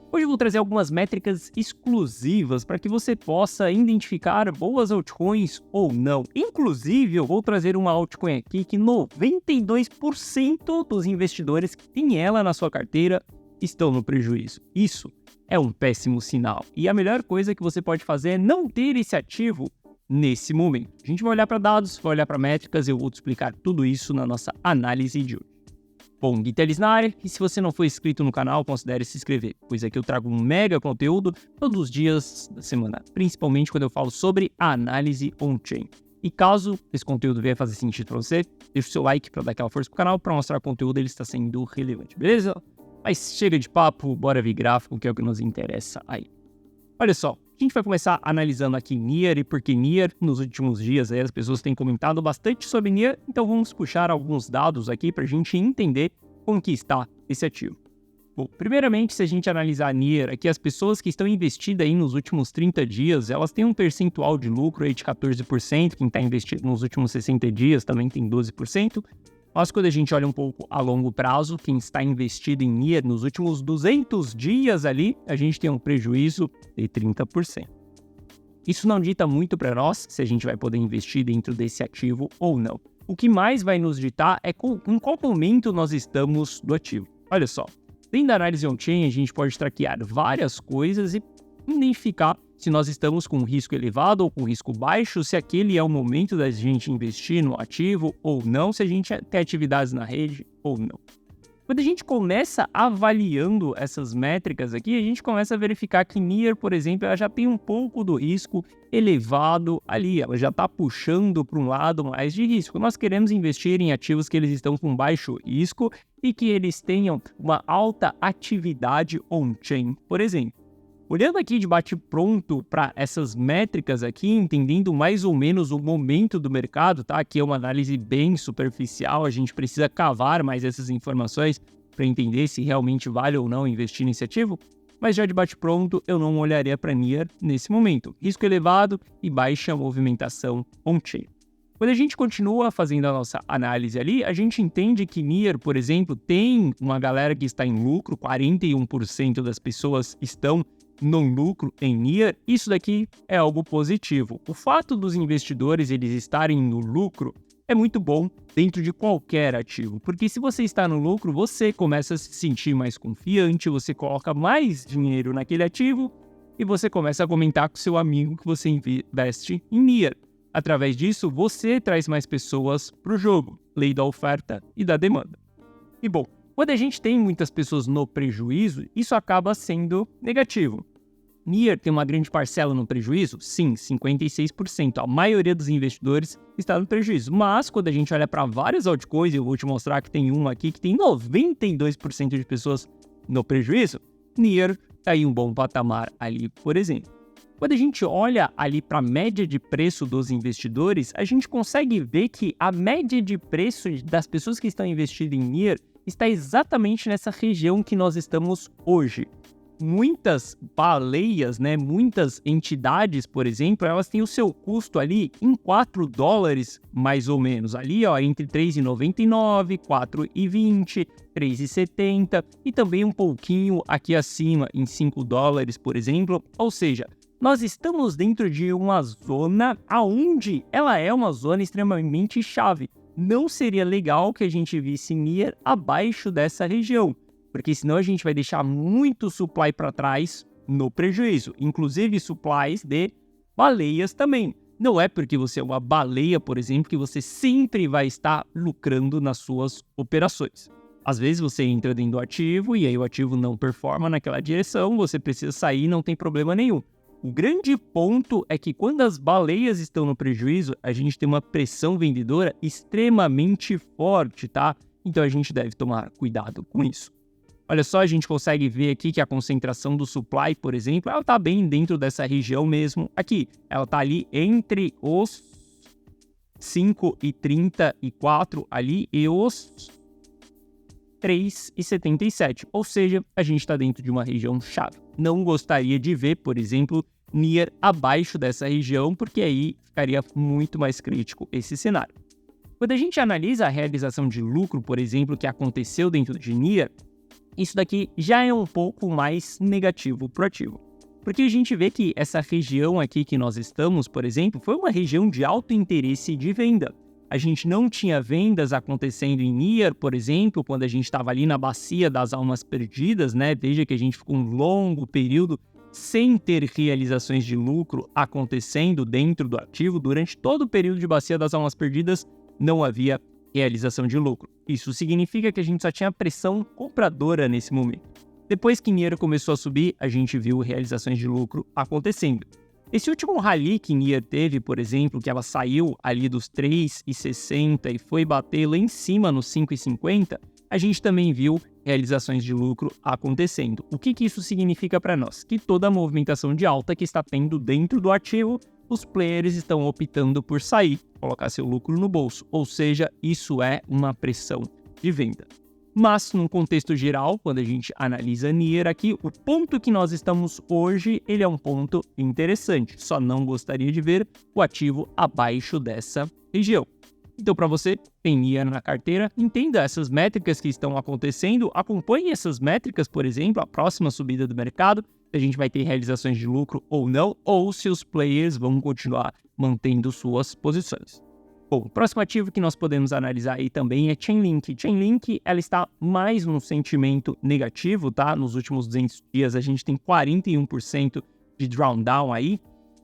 Hoje eu vou trazer algumas métricas exclusivas para que você possa identificar boas altcoins ou não. Inclusive, eu vou trazer uma altcoin aqui que 92% dos investidores que têm ela na sua carteira estão no prejuízo. Isso é um péssimo sinal. E a melhor coisa que você pode fazer é não ter esse ativo nesse momento. A gente vai olhar para dados, vai olhar para métricas e eu vou te explicar tudo isso na nossa análise de hoje. Bom, Guitelis na área, e se você não for inscrito no canal, considere se inscrever, pois aqui eu trago um mega conteúdo todos os dias da semana, principalmente quando eu falo sobre a análise on-chain. E caso esse conteúdo venha fazer sentido para você, deixa o seu like para dar aquela força pro canal, para mostrar que o conteúdo ele está sendo relevante, beleza? Mas chega de papo, bora ver gráfico, que é o que nos interessa aí. Olha só, a gente vai começar analisando aqui Near e por que Near. Nos últimos dias aí, as pessoas têm comentado bastante sobre Near, então vamos puxar alguns dados aqui para a gente entender como que está esse ativo. Bom, primeiramente, se a gente analisar Near, aqui as pessoas que estão investidas aí nos últimos 30 dias, elas têm um percentual de lucro aí de 14%, quem está investido nos últimos 60 dias também tem 12%, mas quando a gente olha um pouco a longo prazo, quem está investido em Near nos últimos 200 dias ali, a gente tem um prejuízo de 30%. Isso não dita muito para nós se a gente vai poder investir dentro desse ativo ou não. O que mais vai nos ditar é em qual momento nós estamos do ativo. Olha só, dentro da análise on-chain a gente pode traquear várias coisas e identificar se nós estamos com risco elevado ou com risco baixo, se aquele é o momento da gente investir no ativo ou não, se a gente tem atividades na rede ou não. Quando a gente começa avaliando essas métricas aqui, a gente começa a verificar que Near, por exemplo, ela já tem um pouco do risco elevado ali, ela já está puxando para um lado mais de risco. Nós queremos investir em ativos que eles estão com baixo risco e que eles tenham uma alta atividade on-chain, por exemplo. Olhando aqui de bate-pronto para essas métricas aqui, entendendo mais ou menos o momento do mercado, tá? Aqui é uma análise bem superficial, a gente precisa cavar mais essas informações para entender se realmente vale ou não investir nesse ativo, mas já de bate-pronto eu não olharia para Near nesse momento. Risco elevado e baixa movimentação on-chain. Quando a gente continua fazendo a nossa análise ali, a gente entende que Near, por exemplo, tem uma galera que está em lucro, 41% das pessoas estão no lucro em Near, isso daqui é algo positivo. O fato dos investidores eles estarem no lucro é muito bom dentro de qualquer ativo, porque se você está no lucro, você começa a se sentir mais confiante, você coloca mais dinheiro naquele ativo e você começa a comentar com seu amigo que você investe em Near. Através disso, você traz mais pessoas para o jogo, lei da oferta e da demanda. E bom, quando a gente tem muitas pessoas no prejuízo, isso acaba sendo negativo. Near tem uma grande parcela no prejuízo? Sim, 56%. A maioria dos investidores está no prejuízo. Mas quando a gente olha para várias altcoins, eu vou te mostrar que tem uma aqui que tem 92% de pessoas no prejuízo, Near está em um bom patamar ali, por exemplo. Quando a gente olha ali para a média de preço dos investidores, a gente consegue ver que a média de preço das pessoas que estão investidas em Near está exatamente nessa região que nós estamos hoje. Muitas baleias, muitas entidades, por exemplo, elas têm o seu custo ali em $4 mais ou menos, ali entre R$3,99, R$4,20, R$3,70 e também um pouquinho aqui acima em $5, por exemplo, ou seja, nós estamos dentro de uma zona onde ela é uma zona extremamente chave. Não seria legal que a gente visse Near abaixo dessa região, porque senão a gente vai deixar muito supply para trás no prejuízo, inclusive supplies de baleias também. Não é porque você é uma baleia, por exemplo, que você sempre vai estar lucrando nas suas operações. Às vezes você entra dentro do ativo e aí o ativo não performa naquela direção, você precisa sair, não tem problema nenhum. O grande ponto é que quando as baleias estão no prejuízo, a gente tem uma pressão vendedora extremamente forte, tá? Então a gente deve tomar cuidado com isso. Olha só, a gente consegue ver aqui que a concentração do supply, por exemplo, ela está bem dentro dessa região mesmo. Aqui, ela está ali entre os 5,34 ali e os 3,77. Ou seja, a gente está dentro de uma região chave. Não gostaria de ver, por exemplo, Near abaixo dessa região, porque aí ficaria muito mais crítico esse cenário. Quando a gente analisa a realização de lucro, por exemplo, que aconteceu dentro de Near, isso daqui já é um pouco mais negativo para o ativo. Porque a gente vê que essa região aqui que nós estamos, por exemplo, foi uma região de alto interesse de venda. A gente não tinha vendas acontecendo em NIR, por exemplo, quando a gente estava ali na bacia das almas perdidas, né? Veja que a gente ficou um longo período sem ter realizações de lucro acontecendo dentro do ativo. Durante todo o período de bacia das almas perdidas, não havia realização de lucro. Isso significa que a gente só tinha pressão compradora nesse momento. Depois que NIR começou a subir, a gente viu realizações de lucro acontecendo. Esse último rally que NIR teve, por exemplo, que ela saiu ali dos 3,60 e foi bater lá em cima nos 5,50, a gente também viu realizações de lucro acontecendo. O que isso significa para nós? Que toda a movimentação de alta que está tendo dentro do ativo, os players estão optando por sair, colocar seu lucro no bolso. Ou seja, isso é uma pressão de venda. Mas, num contexto geral, quando a gente analisa NIR aqui, o ponto que nós estamos hoje, ele é um ponto interessante. Só não gostaria de ver o ativo abaixo dessa região. Então, para você, tem NIR na carteira, entenda essas métricas que estão acontecendo, acompanhe essas métricas, por exemplo, a próxima subida do mercado, se a gente vai ter realizações de lucro ou não, ou se os players vão continuar mantendo suas posições. Bom, o próximo ativo que nós podemos analisar aí também é Chainlink. Chainlink, ela está mais num sentimento negativo, tá? Nos últimos 200 dias a gente tem 41% de drawdown aí.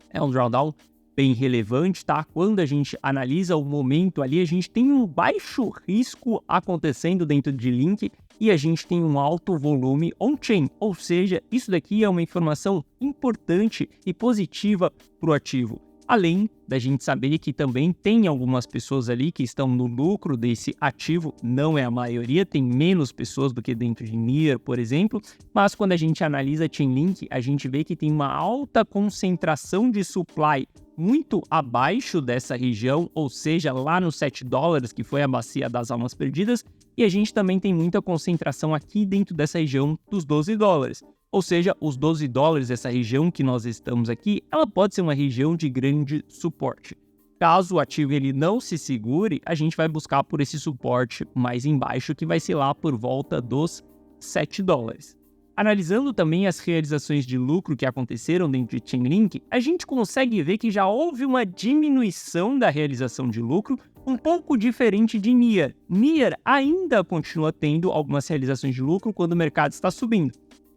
É um drawdown bem relevante, tá? Quando a gente analisa o momento ali, a gente tem um baixo risco acontecendo dentro de Link e a gente tem um alto volume on-chain. Ou seja, isso daqui é uma informação importante e positiva para o ativo. Além da gente saber que também tem algumas pessoas ali que estão no lucro desse ativo, não é a maioria, tem menos pessoas do que dentro de NIR, por exemplo, mas quando a gente analisa Chainlink, a gente vê que tem uma alta concentração de supply muito abaixo dessa região, ou seja, lá nos $7, que foi a bacia das almas perdidas, e a gente também tem muita concentração aqui dentro dessa região dos $12. Ou seja, os $12, essa região que nós estamos aqui, ela pode ser uma região de grande suporte. Caso o ativo ele não se segure, a gente vai buscar por esse suporte mais embaixo, que vai ser lá por volta dos $7. Analisando também as realizações de lucro que aconteceram dentro de Chainlink, a gente consegue ver que já houve uma diminuição da realização de lucro, um pouco diferente de NIR. NIR ainda continua tendo algumas realizações de lucro quando o mercado está subindo.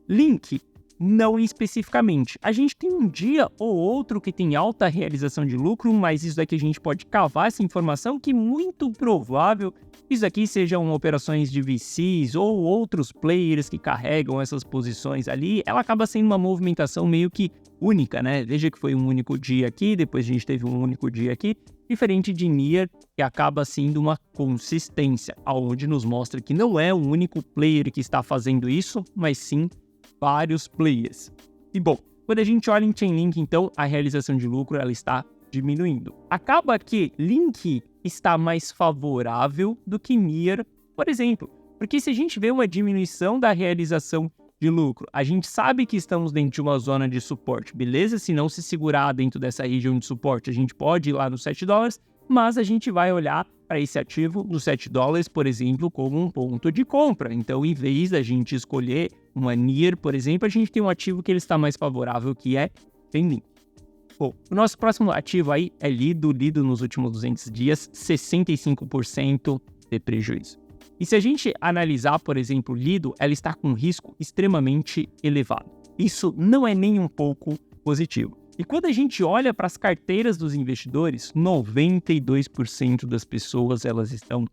Link, não especificamente. A gente tem um dia ou outro que tem alta realização de lucro, mas isso daqui a gente pode cavar essa informação que muito provável isso aqui sejam operações de VCs ou outros players que carregam essas posições ali. Ela acaba sendo uma movimentação meio que única, né? Veja que foi um único dia aqui, depois a gente teve um único dia aqui, diferente de NIR, que acaba sendo uma consistência, aonde nos mostra que não é um único player que está fazendo isso, mas sim vários players. E bom, quando a gente olha em Chainlink, então, a realização de lucro ela está diminuindo. Acaba que Link está mais favorável do que NIR, por exemplo, porque se a gente vê uma diminuição da realização de lucro, a gente sabe que estamos dentro de uma zona de suporte, beleza? Se não se segurar dentro dessa região de suporte, a gente pode ir lá nos $7, mas a gente vai olhar para esse ativo dos $7, por exemplo, como um ponto de compra. Então, em vez da gente escolher uma NIR, por exemplo, a gente tem um ativo que ele está mais favorável, que é Chainlink. Bom, o nosso próximo ativo aí é Lido nos últimos 200 dias, 65% de prejuízo. E se a gente analisar, por exemplo, Lido, ela está com um risco extremamente elevado. Isso não é nem um pouco positivo. E quando a gente olha para as carteiras dos investidores, 92% das pessoas elas estão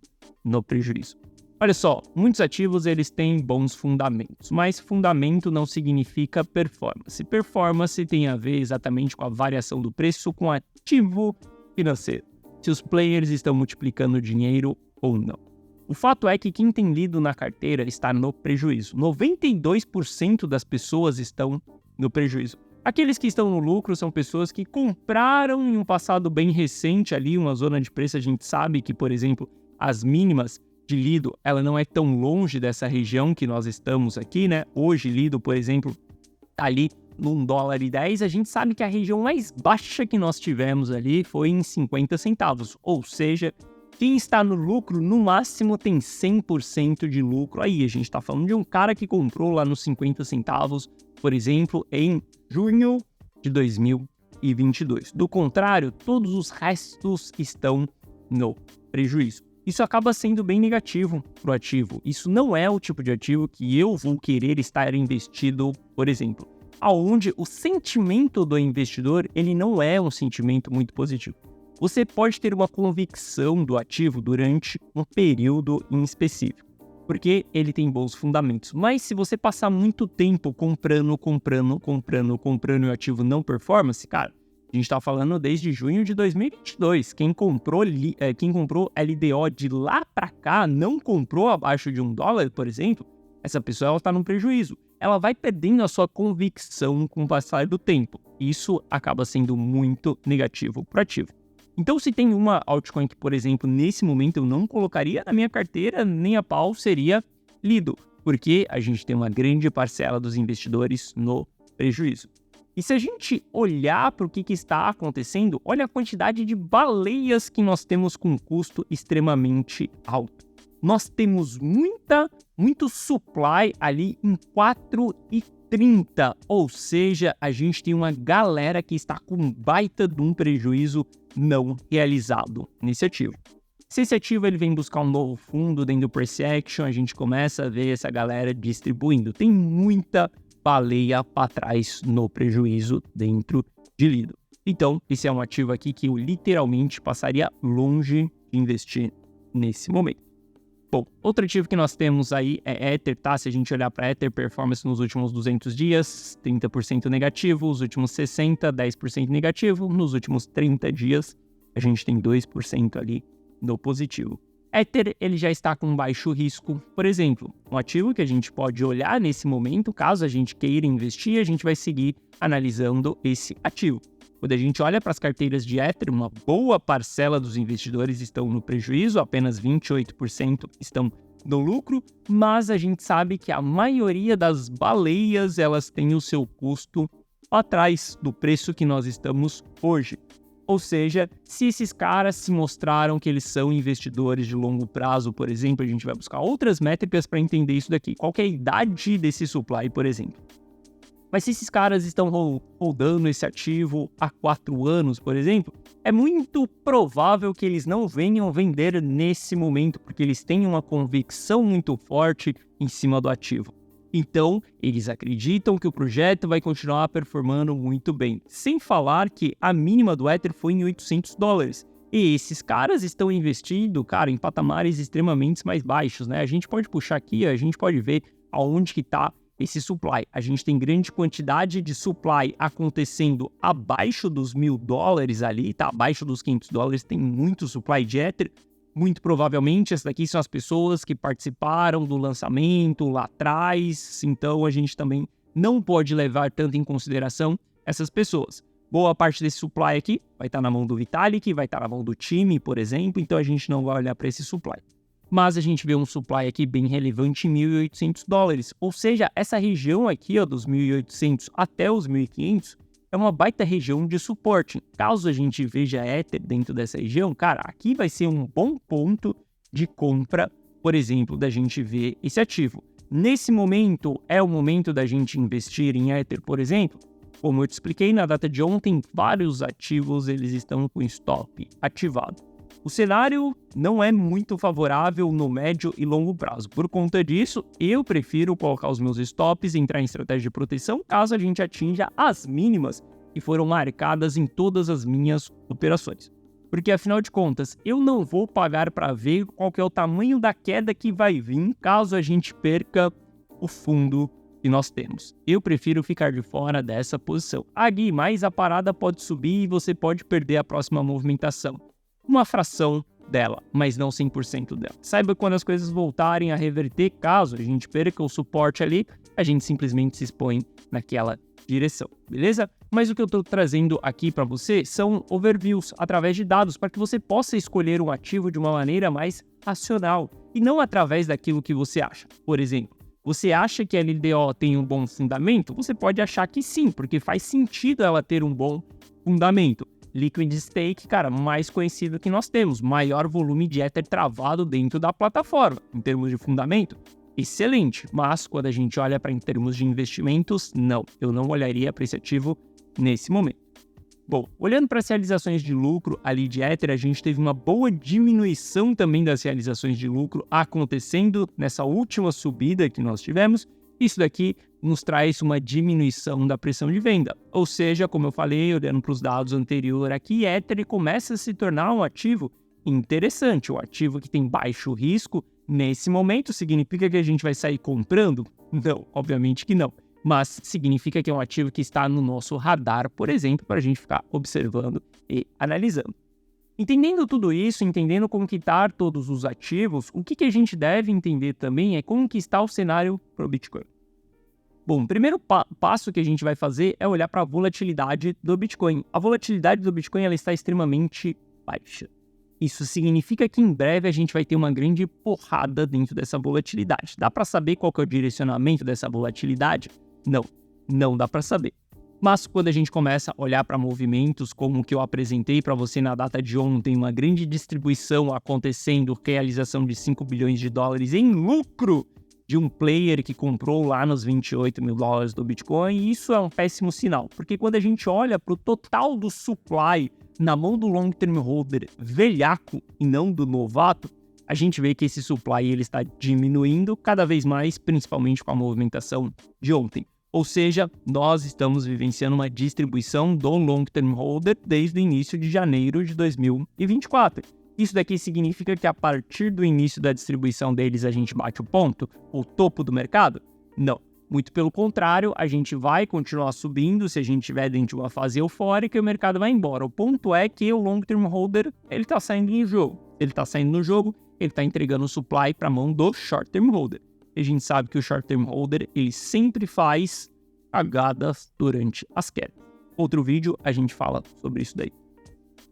no prejuízo. Olha só, muitos ativos eles têm bons fundamentos, mas fundamento não significa performance. Performance tem a ver exatamente com a variação do preço com ativo financeiro, se os players estão multiplicando dinheiro ou não. O fato é que quem tem Lido na carteira está no prejuízo. 92% das pessoas estão no prejuízo. Aqueles que estão no lucro são pessoas que compraram em um passado bem recente ali, uma zona de preço. A gente sabe que, por exemplo, as mínimas de Lido, ela não é tão longe dessa região que nós estamos aqui, né? Hoje, Lido, por exemplo, tá ali no $1,10. A gente sabe que a região mais baixa que nós tivemos ali foi em 50 centavos. Ou seja, Quem está no lucro, no máximo tem 100% de lucro. Aí a gente está falando de um cara que comprou lá nos 50 centavos, por exemplo, em junho de 2022. Do contrário, todos os restos estão no prejuízo. Isso acaba sendo bem negativo para o ativo. Isso não é o tipo de ativo que eu vou querer estar investido, por exemplo, aonde o sentimento do investidor ele não é um sentimento muito positivo. Você pode ter uma convicção do ativo durante um período em específico, porque ele tem bons fundamentos. Mas se você passar muito tempo comprando e o ativo não performance, cara, a gente está falando desde junho de 2022. Quem comprou LDO de lá para cá, não comprou abaixo de $1, por exemplo, essa pessoa está num prejuízo. Ela vai perdendo a sua convicção com o passar do tempo. Isso acaba sendo muito negativo para o ativo. Então, se tem uma altcoin que, por exemplo, nesse momento eu não colocaria na minha carteira nem a pau, seria Lido, porque a gente tem uma grande parcela dos investidores no prejuízo. E se a gente olhar para o que está acontecendo, olha a quantidade de baleias que nós temos com um custo extremamente alto. Nós temos muito supply ali em 4,30, ou seja, a gente tem uma galera que está com um baita de um prejuízo não realizado nesse ativo. Se esse ativo ele vem buscar um novo fundo dentro do Price Action, a gente começa a ver essa galera distribuindo. Tem muita baleia para trás no prejuízo dentro de Lido. Então, esse é um ativo aqui que eu literalmente passaria longe de investir nesse momento. Bom, outro ativo que nós temos aí é Ether, tá? Se a gente olhar para Ether Performance nos últimos 200 dias, 30% negativo, os últimos 60, 10% negativo, nos últimos 30 dias, a gente tem 2% ali no positivo. Ether, ele já está com baixo risco. Por exemplo, um ativo que a gente pode olhar nesse momento, caso a gente queira investir, a gente vai seguir analisando esse ativo. Quando a gente olha para as carteiras de Ether, uma boa parcela dos investidores estão no prejuízo, apenas 28% estão no lucro, mas a gente sabe que a maioria das baleias, elas têm o seu custo atrás do preço que nós estamos hoje. Ou seja, se esses caras se mostraram que eles são investidores de longo prazo, por exemplo, a gente vai buscar outras métricas para entender isso daqui. Qual que é a idade desse supply, por exemplo? Mas se esses caras estão holdando esse ativo há 4 anos, por exemplo, é muito provável que eles não venham vender nesse momento, porque eles têm uma convicção muito forte em cima do ativo. Então, eles acreditam que o projeto vai continuar performando muito bem. Sem falar que a mínima do Ether foi em $800. E esses caras estão investindo, cara, em patamares extremamente mais baixos, né? A gente pode puxar aqui, a gente pode ver aonde que está esse supply. A gente tem grande quantidade de supply acontecendo abaixo dos $1.000 ali, tá? Abaixo dos $500 tem muito supply de Ether. Muito provavelmente, essas daqui são as pessoas que participaram do lançamento lá atrás, então a gente também não pode levar tanto em consideração essas pessoas. Boa parte desse supply aqui vai estar na mão do Vitalik, vai estar na mão do time, por exemplo, então a gente não vai olhar para esse supply. Mas a gente vê um supply aqui bem relevante em $1.800, ou seja, essa região aqui ó, dos 1.800 até os 1.500 é uma baita região de suporte. Caso a gente veja Ether dentro dessa região, cara, aqui vai ser um bom ponto de compra, por exemplo, da gente ver esse ativo. Nesse momento, é o momento da gente investir em Ether, por exemplo? Como eu te expliquei na data de ontem, vários ativos eles estão com stop ativado. O cenário não é muito favorável no médio e longo prazo. Por conta disso, eu prefiro colocar os meus stops e entrar em estratégia de proteção caso a gente atinja as mínimas que foram marcadas em todas as minhas operações. Porque, afinal de contas, eu não vou pagar para ver qual que é o tamanho da queda que vai vir caso a gente perca o fundo que nós temos. Eu prefiro ficar de fora dessa posição. Gui, mas a parada pode subir e você pode perder a próxima movimentação. Uma fração dela, mas não 100% dela. Saiba quando as coisas voltarem a reverter, caso a gente perca o suporte ali, a gente simplesmente se expõe naquela direção, beleza? Mas o que eu estou trazendo aqui para você são overviews através de dados para que você possa escolher um ativo de uma maneira mais racional e não através daquilo que você acha. Por exemplo, você acha que a LDO tem um bom fundamento? Você pode achar que sim, porque faz sentido ela ter um bom fundamento. Liquid Stake, cara, mais conhecido que nós temos, maior volume de Ether travado dentro da plataforma. Em termos de fundamento, excelente, mas quando a gente olha para em termos de investimentos, não, eu não olharia para esse ativo nesse momento. Bom, olhando para as realizações de lucro ali de Ether, a gente teve uma boa diminuição também das realizações de lucro acontecendo nessa última subida que nós tivemos. Isso daqui nos traz uma diminuição da pressão de venda. Ou seja, como eu falei, olhando para os dados anteriores aqui, Ether começa a se tornar um ativo interessante, um ativo que tem baixo risco. Nesse momento, significa que a gente vai sair comprando? Não, obviamente que não. Mas significa que é um ativo que está no nosso radar, por exemplo, para a gente ficar observando e analisando. Entendendo tudo isso, entendendo como que está todos os ativos, o que a gente deve entender também é como que está o cenário para o Bitcoin. Bom, o primeiro passo que a gente vai fazer é olhar para a volatilidade do Bitcoin. A volatilidade do Bitcoin ela está extremamente baixa. Isso significa que em breve a gente vai ter uma grande porrada dentro dessa volatilidade. Dá para saber qual que é o direcionamento dessa volatilidade? Não dá para saber. Mas quando a gente começa a olhar para movimentos como o que eu apresentei para você na data de ontem, uma grande distribuição acontecendo, realização de 5 bilhões de dólares em lucro de um player que comprou lá nos 28 mil dólares do Bitcoin, isso é um péssimo sinal, porque quando a gente olha para o total do supply na mão do long term holder velhaco e não do novato, a gente vê que esse supply ele está diminuindo cada vez mais, principalmente com a movimentação de ontem. Ou seja, nós estamos vivenciando uma distribuição do long term holder desde o início de janeiro de 2024. Isso daqui significa que a partir do início da distribuição deles a gente bate o ponto, o topo do mercado? Não. Muito pelo contrário, a gente vai continuar subindo se a gente estiver dentro de uma fase eufórica e o mercado vai embora. O ponto é que o long term holder ele está saindo no jogo. Ele está saindo no jogo, ele está entregando o supply para a mão do short term holder. E a gente sabe que o short term holder ele sempre faz cagadas durante as quedas. Outro vídeo a gente fala sobre isso daí.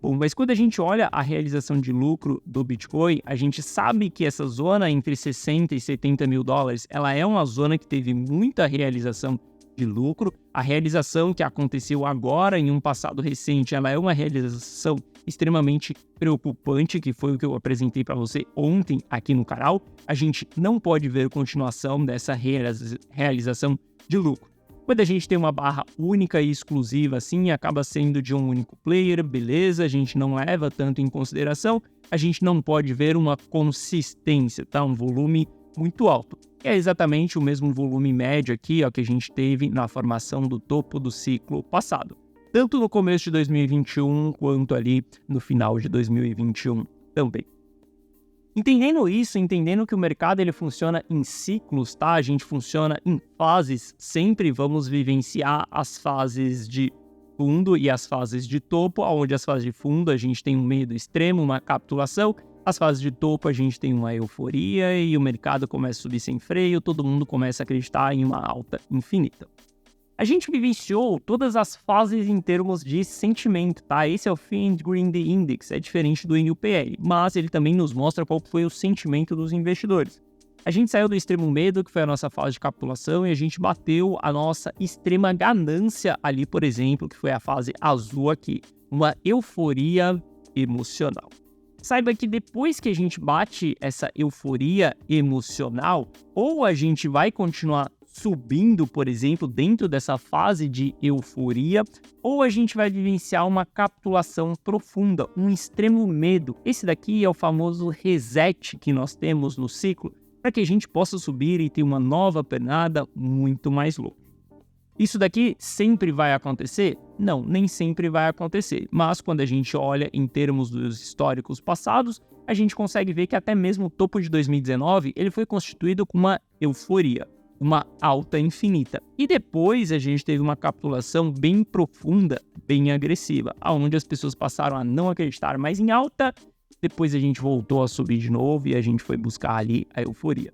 Bom, mas quando a gente olha a realização de lucro do Bitcoin, a gente sabe que essa zona entre 60 e 70 mil dólares, ela é uma zona que teve muita realização de lucro. A realização que aconteceu agora em um passado recente, ela é uma realização extremamente preocupante, que foi o que eu apresentei para você ontem aqui no canal. A gente não pode ver continuação dessa realização de lucro. Quando a gente tem uma barra única e exclusiva assim, acaba sendo de um único player, beleza, a gente não leva tanto em consideração, a gente não pode ver uma consistência, tá? Um volume muito alto. É exatamente o mesmo volume médio aqui, ó, que a gente teve na formação do topo do ciclo passado. Tanto no começo de 2021, quanto ali no final de 2021 também. Entendendo isso, entendendo que o mercado ele funciona em ciclos, tá? A gente funciona em fases, sempre vamos vivenciar as fases de fundo e as fases de topo, onde as fases de fundo a gente tem um medo extremo, uma capitulação, as fases de topo a gente tem uma euforia e o mercado começa a subir sem freio, todo mundo começa a acreditar em uma alta infinita. A gente vivenciou todas as fases em termos de sentimento, tá? Esse é o Fiat Greed Index, é diferente do NUPL, mas ele também nos mostra qual foi o sentimento dos investidores. A gente saiu do extremo medo, que foi a nossa fase de capitulação, e a gente bateu a nossa extrema ganância ali, por exemplo, que foi a fase azul aqui, uma euforia emocional. Saiba que depois que a gente bate essa euforia emocional, ou a gente vai continuar subindo, por exemplo, dentro dessa fase de euforia, ou a gente vai vivenciar uma capitulação profunda, um extremo medo. Esse daqui é o famoso reset que nós temos no ciclo, para que a gente possa subir e ter uma nova pernada muito mais longa. Isso daqui sempre vai acontecer? Não, nem sempre vai acontecer, mas quando a gente olha em termos dos históricos passados, a gente consegue ver que até mesmo o topo de 2019 ele foi constituído com uma euforia, uma alta infinita. E depois a gente teve uma capitulação bem profunda, bem agressiva, onde as pessoas passaram a não acreditar mais em alta, depois a gente voltou a subir de novo e a gente foi buscar ali a euforia.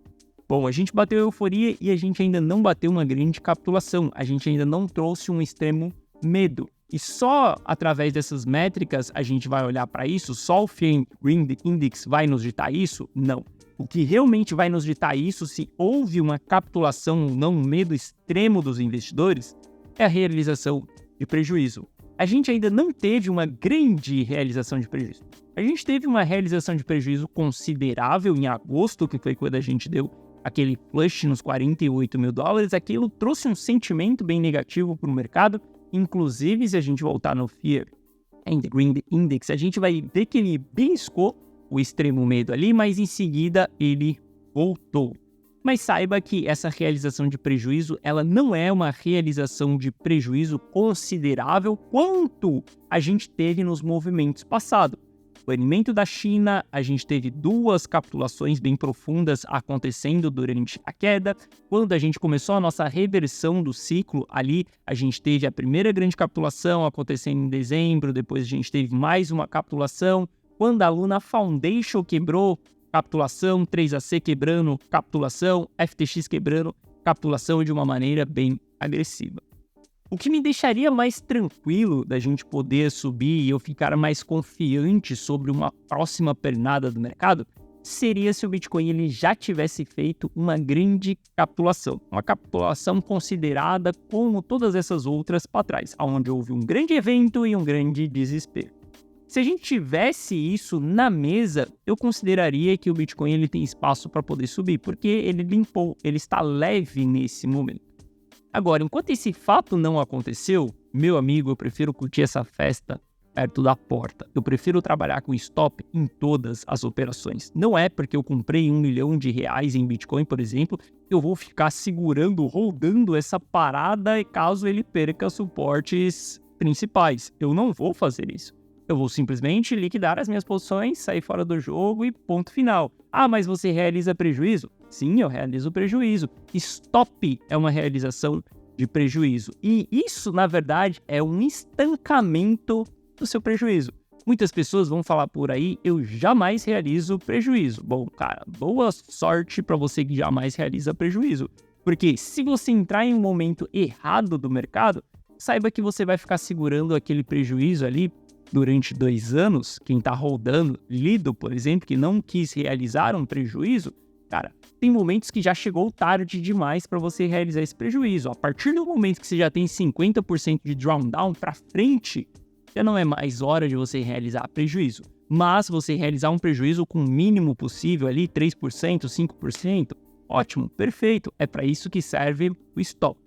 Bom, a gente bateu a euforia e a gente ainda não bateu uma grande capitulação, a gente ainda não trouxe um extremo medo. E só através dessas métricas a gente vai olhar para isso? Só o Fiat Greed Index vai nos ditar isso? Não. O que realmente vai nos ditar isso, se houve uma capitulação ou não, um medo extremo dos investidores, é a realização de prejuízo. a gente ainda não teve uma grande realização de prejuízo. A gente teve uma realização de prejuízo considerável em agosto, que foi quando a gente deu aquele flush nos 48 mil dólares. Aquilo trouxe um sentimento bem negativo para o mercado. Inclusive, se a gente voltar no Fear and Greed Index, a gente vai ver que ele beliscou o extremo medo ali, mas em seguida ele voltou. Mas saiba que essa realização de prejuízo, ela não é uma realização de prejuízo considerável quanto a gente teve nos movimentos passados. O banimento da China, a gente teve 2 capitulações bem profundas acontecendo durante a queda. Quando a gente começou a nossa reversão do ciclo ali, a gente teve a primeira grande capitulação acontecendo em dezembro, depois a gente teve mais uma capitulação. Quando a Luna Foundation quebrou, capitulação, 3AC quebrando, capitulação, FTX quebrando, capitulação de uma maneira bem agressiva. O que me deixaria mais tranquilo da gente poder subir e eu ficar mais confiante sobre uma próxima pernada do mercado seria se o Bitcoin ele já tivesse feito uma grande capitulação. Uma capitulação considerada como todas essas outras para trás, onde houve um grande evento e um grande desespero. Se a gente tivesse isso na mesa, eu consideraria que o Bitcoin ele tem espaço para poder subir, porque ele limpou, ele está leve nesse momento. Agora, enquanto esse fato não aconteceu, meu amigo, eu prefiro curtir essa festa perto da porta. Eu prefiro trabalhar com stop em todas as operações. Não é porque eu comprei R$1 milhão em Bitcoin, por exemplo, eu vou ficar segurando, rodando essa parada caso ele perca suportes principais. Eu não vou fazer isso. Eu vou simplesmente liquidar as minhas posições, sair fora do jogo e ponto final. Ah, mas você realiza prejuízo? Sim, eu realizo prejuízo. Stop é uma realização de prejuízo. E isso, na verdade, é um estancamento do seu prejuízo. Muitas pessoas vão falar por aí, eu jamais realizo prejuízo. Bom, cara, boa sorte para você que jamais realiza prejuízo. Porque se você entrar em um momento errado do mercado, saiba que você vai ficar segurando aquele prejuízo ali durante 2 anos. Quem está rodando Lido, por exemplo, que não quis realizar um prejuízo, cara, tem momentos que já chegou tarde demais para você realizar esse prejuízo. A partir do momento que você já tem 50% de drawdown para frente, já não é mais hora de você realizar prejuízo. Mas você realizar um prejuízo com o mínimo possível ali, 3%, 5%, ótimo, perfeito. É para isso que serve o stop.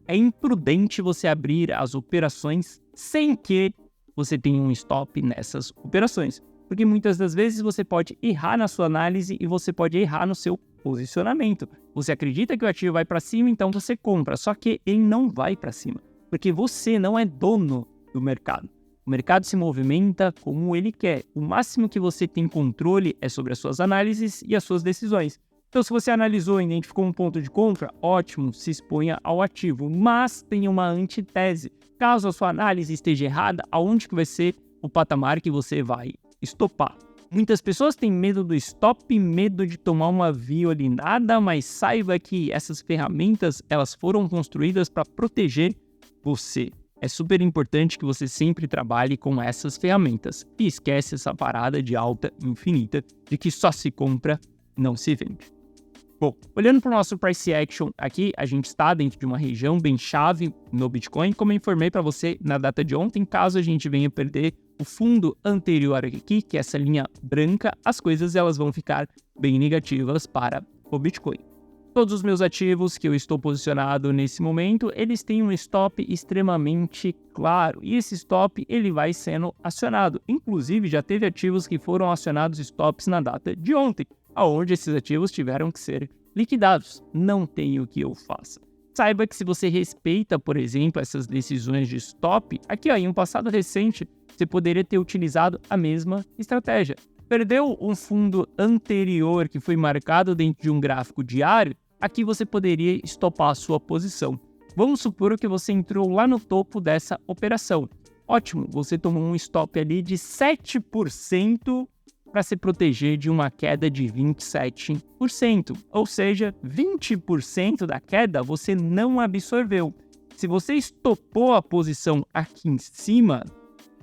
É imprudente você abrir as operações sem que você tenha um stop nessas operações. Porque muitas das vezes você pode errar na sua análise e você pode errar no seu posicionamento. Você acredita que o ativo vai para cima, então você compra. Só que ele não vai para cima, porque você não é dono do mercado. O mercado se movimenta como ele quer. O máximo que você tem controle é sobre as suas análises e as suas decisões. Então, se você analisou e identificou um ponto de compra, ótimo, se exponha ao ativo, mas tenha uma antitese. Caso a sua análise esteja errada, aonde que vai ser o patamar que você vai estopar? Muitas pessoas têm medo do stop, medo de tomar uma violinada, mas saiba que essas ferramentas elas foram construídas para proteger você. É super importante que você sempre trabalhe com essas ferramentas. E esquece essa parada de alta infinita, de que só se compra, não se vende. Bom, olhando para o nosso price action aqui, a gente está dentro de uma região bem chave no Bitcoin, como eu informei para você na data de ontem. Caso a gente venha perder o fundo anterior aqui, que é essa linha branca, as coisas elas vão ficar bem negativas para o Bitcoin. Todos os meus ativos que eu estou posicionado nesse momento, eles têm um stop extremamente claro. E esse stop ele vai sendo acionado. Inclusive, já teve ativos que foram acionados stops na data de ontem, aonde esses ativos tiveram que ser liquidados. Não tem o que eu faça. Saiba que se você respeita, por exemplo, essas decisões de stop, aqui ó, em um passado recente, você poderia ter utilizado a mesma estratégia. Perdeu um fundo anterior que foi marcado dentro de um gráfico diário, aqui você poderia estopar a sua posição. Vamos supor que você entrou lá no topo dessa operação. Ótimo, você tomou um stop ali de 7%, para se proteger de uma queda de 27%, ou seja, 20% da queda você não absorveu. Se você estopou a posição aqui em cima,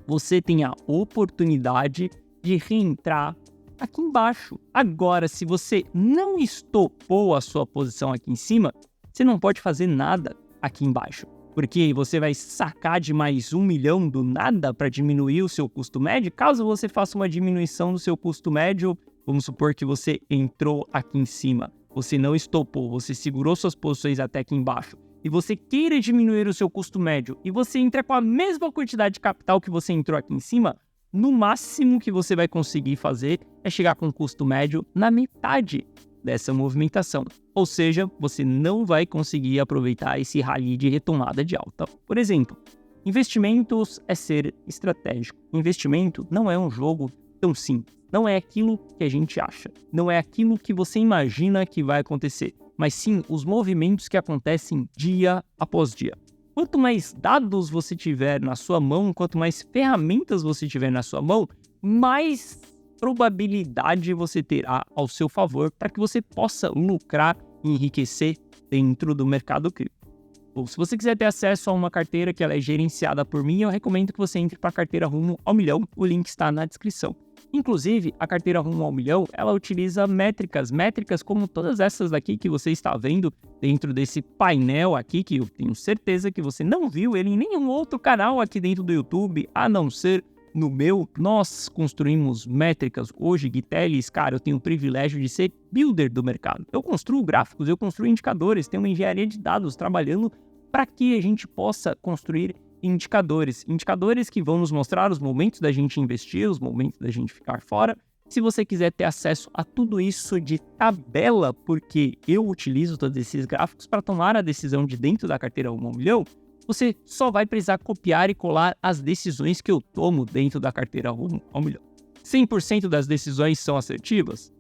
você tem a oportunidade de reentrar aqui embaixo. Agora, se você não estopou a sua posição aqui em cima, você não pode fazer nada aqui embaixo. porque você vai sacar de mais 1 milhão do nada para diminuir o seu custo médio. Caso você faça uma diminuição do seu custo médio, vamos supor que você entrou aqui em cima, você não estopou, você segurou suas posições até aqui embaixo, e você queira diminuir o seu custo médio, e você entra com a mesma quantidade de capital que você entrou aqui em cima, no máximo que você vai conseguir fazer é chegar com um custo médio na metade dessa movimentação. Ou seja, você não vai conseguir aproveitar esse rally de retomada de alta. Por exemplo, investimentos é ser estratégico. Investimento não é um jogo tão simples. Não é aquilo que a gente acha. Não é aquilo que você imagina que vai acontecer. Mas sim os movimentos que acontecem dia após dia. Quanto mais dados você tiver na sua mão, quanto mais ferramentas você tiver na sua mão, mais probabilidade você terá ao seu favor para que você possa lucrar e enriquecer dentro do mercado cripto. Ou se você quiser ter acesso a uma carteira que ela é gerenciada por mim, eu recomendo que você entre para a carteira Rumo ao Milhão, o link está na descrição. Inclusive, a carteira Rumo ao Milhão, ela utiliza métricas como todas essas daqui que você está vendo dentro desse painel aqui, que eu tenho certeza que você não viu ele em nenhum outro canal aqui dentro do YouTube, a não ser no meu. Nós construímos métricas hoje, Guitelis, cara, eu tenho o privilégio de ser builder do mercado. Eu construo gráficos, eu construo indicadores, tenho uma engenharia de dados trabalhando para que a gente possa construir indicadores que vão nos mostrar os momentos da gente investir, os momentos da gente ficar fora. Se você quiser ter acesso a tudo isso de tabela, porque eu utilizo todos esses gráficos para tomar a decisão de dentro da carteira Rumo ao Milhão, você só vai precisar copiar e colar as decisões que eu tomo dentro da carteira Rumo ao Milhão. 100% das decisões são assertivas?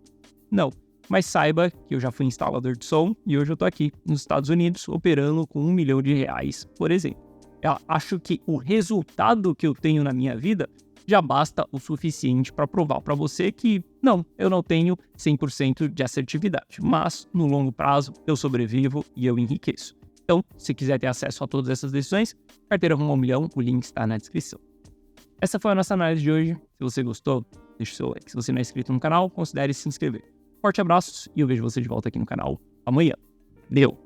Não. Mas saiba que eu já fui instalador de som e hoje eu estou aqui nos Estados Unidos operando com R$1 milhão, por exemplo. Eu acho que o resultado que eu tenho na minha vida já basta o suficiente para provar para você que não, eu não tenho 100% de assertividade, mas no longo prazo eu sobrevivo e eu enriqueço. Então, se quiser ter acesso a todas essas decisões, carteira Rumo ao Milhão, o link está na descrição. Essa foi a nossa análise de hoje. Se você gostou, deixe o seu like. Se você não é inscrito no canal, considere se inscrever. Forte abraços e eu vejo você de volta aqui no canal amanhã. Deu!